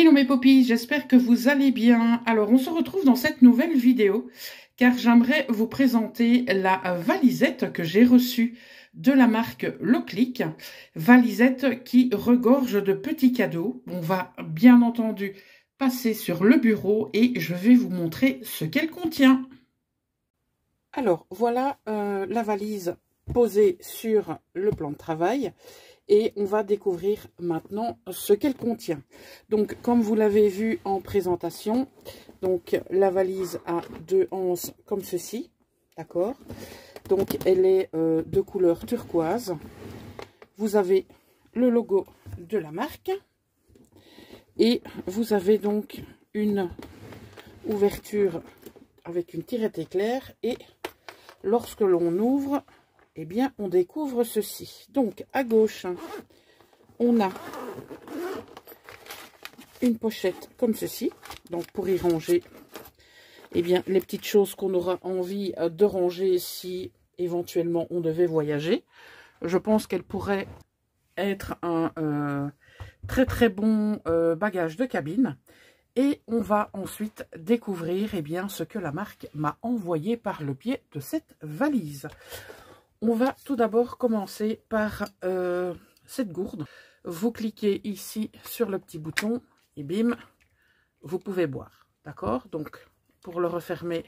Hello mes poppies, j'espère que vous allez bien. Alors on se retrouve dans cette nouvelle vidéo car j'aimerais vous présenter la valisette que j'ai reçue de la marque Loclic. Valisette qui regorge de petits cadeaux. On va bien entendu passer sur le bureau et je vais vous montrer ce qu'elle contient. Alors voilà la valise posée sur le plan de travail. Et on va découvrir maintenant ce qu'elle contient. Donc, comme vous l'avez vu en présentation, donc la valise a deux anses comme ceci, d'accord. Donc, elle est de couleur turquoise. Vous avez le logo de la marque. Et vous avez donc une ouverture avec une tirette éclair. Et lorsque l'on ouvre, eh bien, on découvre ceci. Donc, à gauche, on a une pochette comme ceci. Donc, pour y ranger, eh bien, les petites choses qu'on aura envie de ranger si éventuellement on devait voyager. Je pense qu'elle pourrait être un très très bon bagage de cabine. Et on va ensuite découvrir eh bien, ce que la marque m'a envoyé par le biais de cette valise. On va tout d'abord commencer par cette gourde. Vous cliquez ici sur le petit bouton et bim, vous pouvez boire. D'accord? Donc, pour le refermer,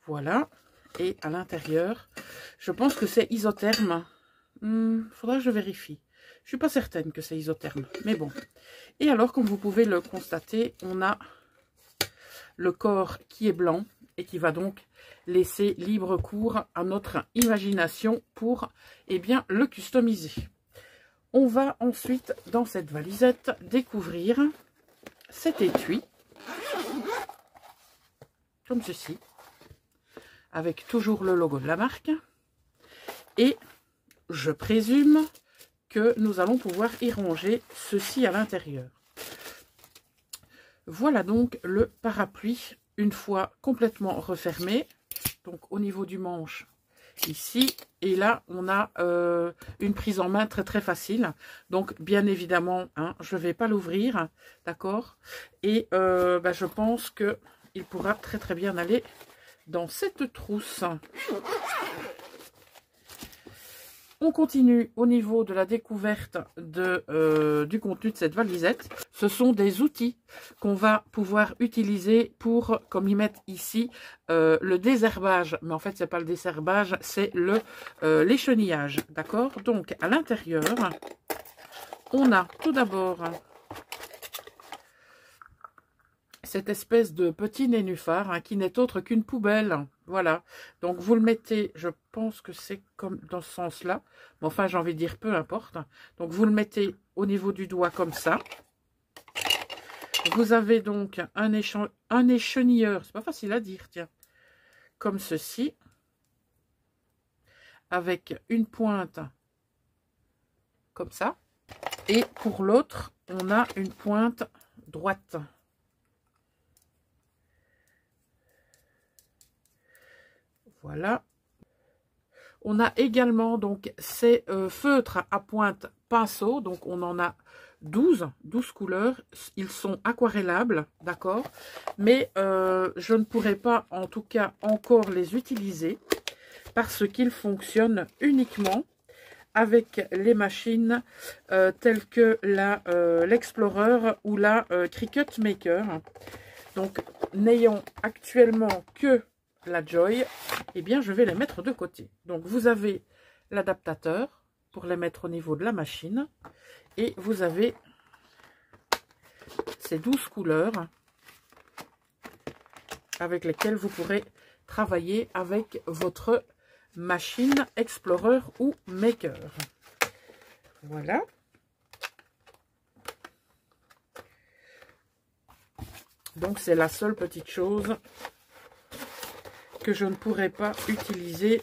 voilà. Et à l'intérieur, je pense que c'est isotherme. Faudra que je vérifie. Je ne suis pas certaine que c'est isotherme, mais bon. Et alors, comme vous pouvez le constater, on a le corps qui est blanc et qui va donc laisser libre cours à notre imagination pour eh bien, le customiser. On va ensuite, dans cette valisette, découvrir cet étui, comme ceci, avec toujours le logo de la marque. Et je présume que nous allons pouvoir y ranger ceci à l'intérieur. Voilà donc le parapluie une fois complètement refermé. Donc au niveau du manche ici, et là on a une prise en main très très facile. Donc bien évidemment, hein, je ne vais pas l'ouvrir, d'accord. Et je pense que il pourra très très bien aller dans cette trousse. On continue au niveau de la découverte du contenu de cette valisette. Ce sont des outils qu'on va pouvoir utiliser pour, comme ils mettent ici, le désherbage. Mais en fait, ce n'est pas le désherbage, c'est l'échenillage. D'accord? Donc, à l'intérieur, on a tout d'abord cette espèce de petit nénuphar hein, qui n'est autre qu'une poubelle. Voilà, donc vous le mettez, je pense que c'est comme dans ce sens-là, mais enfin j'ai envie de dire peu importe. Donc vous le mettez au niveau du doigt comme ça. Vous avez donc un échenilleur, c'est pas facile à dire, tiens, comme ceci, avec une pointe comme ça. Et pour l'autre, on a une pointe droite. Voilà. On a également donc ces feutres à pointe pinceau. Donc on en a 12 couleurs. Ils sont aquarellables, d'accord. Mais je ne pourrais pas en tout cas encore les utiliser parce qu'ils fonctionnent uniquement avec les machines telles que l'Explorer ou la Cricut Maker. Donc n'ayant actuellement que la Joy, eh bien je vais les mettre de côté. Donc vous avez l'adaptateur pour les mettre au niveau de la machine et vous avez ces 12 couleurs avec lesquelles vous pourrez travailler avec votre machine Explorer ou Maker. Voilà. Donc c'est la seule petite chose que je ne pourrais pas utiliser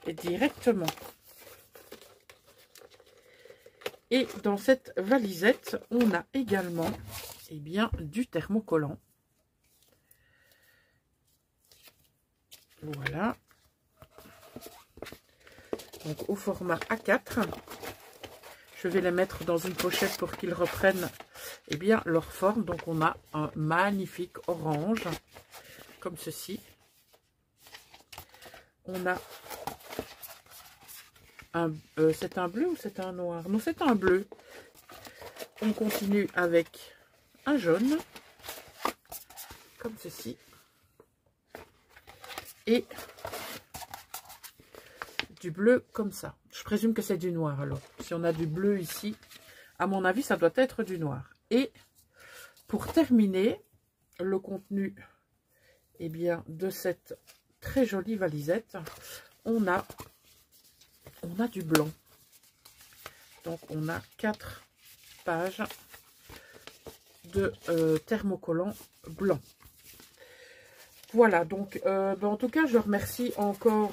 directement. Et dans cette valisette, on a également eh bien, du thermocollant. Voilà. Donc au format A4. Je vais les mettre dans une pochette pour qu'ils reprennent eh bien, leur forme. Donc, on a un magnifique orange, comme ceci. On a c'est un bleu ou c'est un noir? Non, c'est un bleu. On continue avec un jaune, comme ceci. Et du bleu comme ça. Je présume que c'est du noir alors. Si on a du bleu ici, à mon avis, ça doit être du noir. Et pour terminer, le contenu eh bien, de cette très jolie valisette, on a du blanc. Donc, on a 4 pages de thermocollant blanc. Voilà, donc, en tout cas, je remercie encore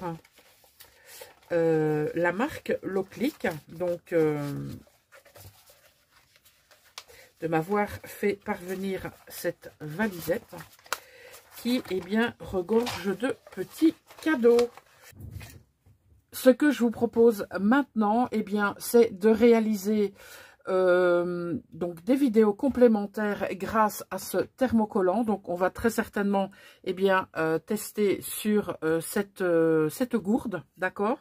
la marque Loclic, donc, de m'avoir fait parvenir cette valisette qui, eh bien, regorge de petits cadeaux. Ce que je vous propose maintenant, eh bien, c'est de réaliser donc des vidéos complémentaires grâce à ce thermocollant. Donc, on va très certainement, eh bien, tester sur cette gourde, d'accord?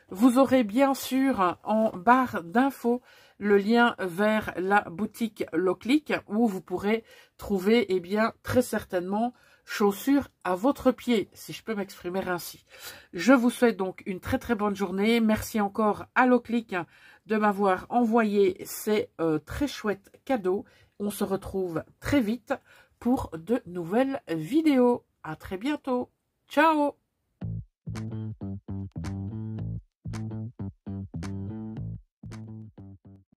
Vous aurez bien sûr en barre d'infos le lien vers la boutique Loclic où vous pourrez trouver, eh bien, très certainement chaussures à votre pied, si je peux m'exprimer ainsi. Je vous souhaite donc une très très bonne journée. Merci encore à Loclic de m'avoir envoyé ces très chouettes cadeaux. On se retrouve très vite pour de nouvelles vidéos. À très bientôt. Ciao!